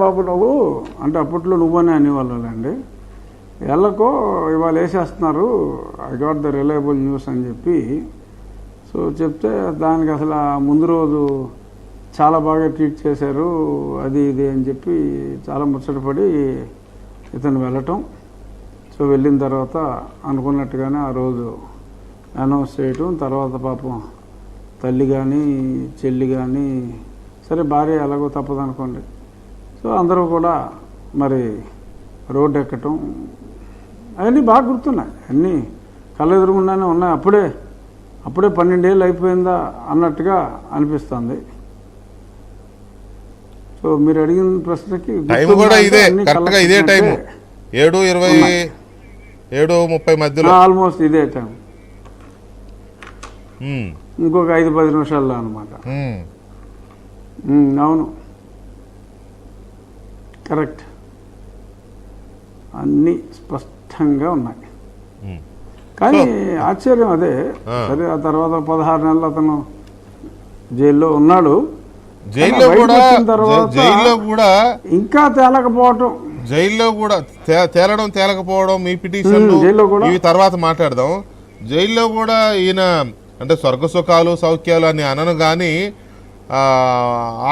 బాబు నువ్వు అంటే అప్పట్లో నువ్వనే అనేవాళ్ళండి. ఎల్లకో ఇవాళ వేసేస్తున్నారు, I got the reliable news అని చెప్పి సో చెప్తే దానికి అసలు ముందు రోజు చాలా బాగా ట్రీట్ చేశారు అది ఇది అని చెప్పి చాలా ముచ్చటపడి ఇతను వెళ్ళటం. సో వెళ్ళిన తర్వాత అనుకున్నట్టుగానే ఆ రోజు అనౌన్స్ చేయటం. తర్వాత పాపం తల్లి కానీ చెల్లి కానీ సరే భార్య ఎలాగో తప్పదనుకోండి. సో అందరూ కూడా మరి రోడ్డు ఎక్కటం అవన్నీ బాగా గుర్తున్నాయి, అన్నీ కళ్ళెదురుగుండానే ఉన్నాయి. అప్పుడే 12 ఏళ్ళు అయిపోయిందా అన్నట్టుగా అనిపిస్తుంది. సో మీరు అడిగిన ప్రశ్నకి టైం కూడా ఇదే, కరెక్ట్గా ఇదే టైం 7:20 7:30 మధ్యలో ఆల్మోస్ట్ ఇదే టైం, ఇంకొక 5-10 నిమిషాల్లో అనమాట. అవును కరెక్ట్, అన్నీ స్పష్టంగా ఉన్నాయి. కానీ ఆశ్చర్యం అదే, సరే ఆ తర్వాత 16 నెలలు అతను జైల్లో ఉన్నాడు. జైల్లో కూడా ఇంకా తేలకపోవటం, జైల్లో కూడా తేలకపోవడం మీ పిటిషన్ ఇవి తర్వాత మాట్లాడదాం. జైల్లో కూడా ఈయన అంటే స్వర్గ సుఖాలు సౌఖ్యాలు అని అనను కానీ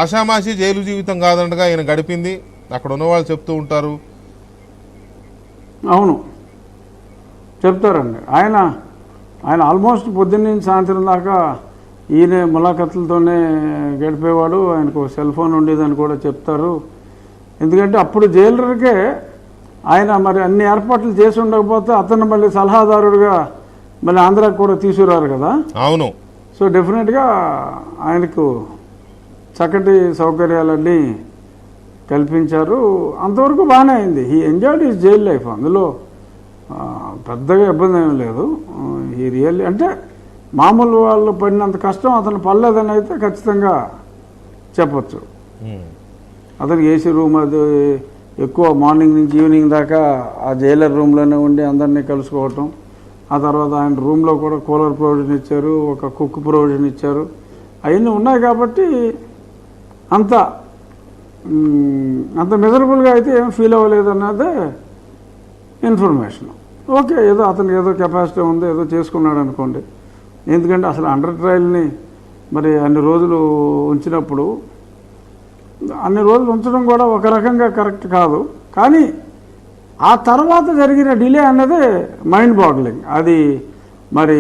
ఆషామాషి జైలు జీవితం కాదంటగా ఈయన గడిపింది, అక్కడ ఉన్న వాళ్ళు చెప్తూ ఉంటారు. అవును చెప్తారండి. ఆయన ఆల్మోస్ట్ పొద్దున్న సాయంత్రం దాకా ఈయన ములాఖతులతోనే గడిపేవాడు. ఆయనకు సెల్ ఫోన్ ఉండేదని కూడా చెప్తారు. ఎందుకంటే అప్పుడు జైలర్కే ఆయన మరి అన్ని ఏర్పాట్లు చేసి ఉండకపోతే అతను మళ్ళీ సలహాదారుడిగా మళ్ళీ ఆంధ్రాకి కూడా తీసుకురారు కదా. అవును. సో డెఫినెట్గా ఆయనకు చక్కటి సౌకర్యాలన్నీ కల్పించారు. అంతవరకు బాగానే అయింది. He enjoyed his jail life, అందులో పెద్దగా ఇబ్బంది ఏమీ లేదు. ఈ రియల్లీ అంటే మామూలు వాళ్ళు పడినంత కష్టం అతను పడలేదని అయితే ఖచ్చితంగా చెప్పచ్చు. అతనికి ఏసీ రూమ్ అది ఎక్కువ, మార్నింగ్ నుంచి ఈవినింగ్ దాకా ఆ జైలర్ రూమ్లోనే ఉండి అందరినీ కలుసుకోవటం. ఆ తర్వాత ఆయన రూమ్లో కూడా కూలర్ ప్రొవిజన్ ఇచ్చారు, ఒక కుక్ ప్రొవిజన్ ఇచ్చారు. అవన్నీ ఉన్నాయి కాబట్టి అంత మిజరబుల్గా అయితే ఏం ఫీల్ అవ్వలేదు అన్నదే ఇన్ఫర్మేషన్. ఓకే, ఏదో అతనికి ఏదో కెపాసిటీ ఉంది, ఏదో చేసుకున్నాడు అనుకోండి. ఎందుకంటే అసలు అండర్ ట్రయల్ని మరి అన్ని రోజులు ఉంచినప్పుడు అన్ని రోజులు ఉంచడం కూడా ఒక రకంగా కరెక్ట్ కాదు. కానీ ఆ తర్వాత జరిగిన డిలే అన్నదే మైండ్ బాగ్లింగ్. అది మరి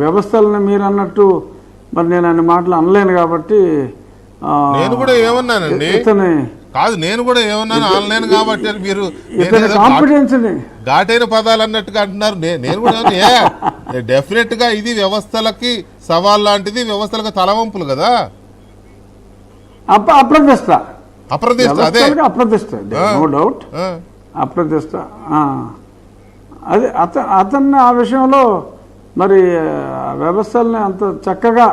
వ్యవస్థలను మీరు అన్నట్టు మరి నేను అన్ని మాటలు అనలేను కాబట్టి నేను కూడా ఏమన్నానండి, కాదు నేను కూడా ఏమన్నాను ఆన్లైన్ కాబట్టి మీరు ఘాటైన పదాలు అన్నట్టుగా అంటున్నారు. నేను కూడా డెఫినెట్ గా ఇది వ్యవస్థలకి సవాల్ లాంటిది, వ్యవస్థలకు తలవంపులు కదా. అప్రతిష్ట అప్రతిష్ట నో డౌట్, అప్రతిష్ట. అది అతన్ని ఆ విషయంలో మరి వ్యవస్థల్ని అంత చక్కగా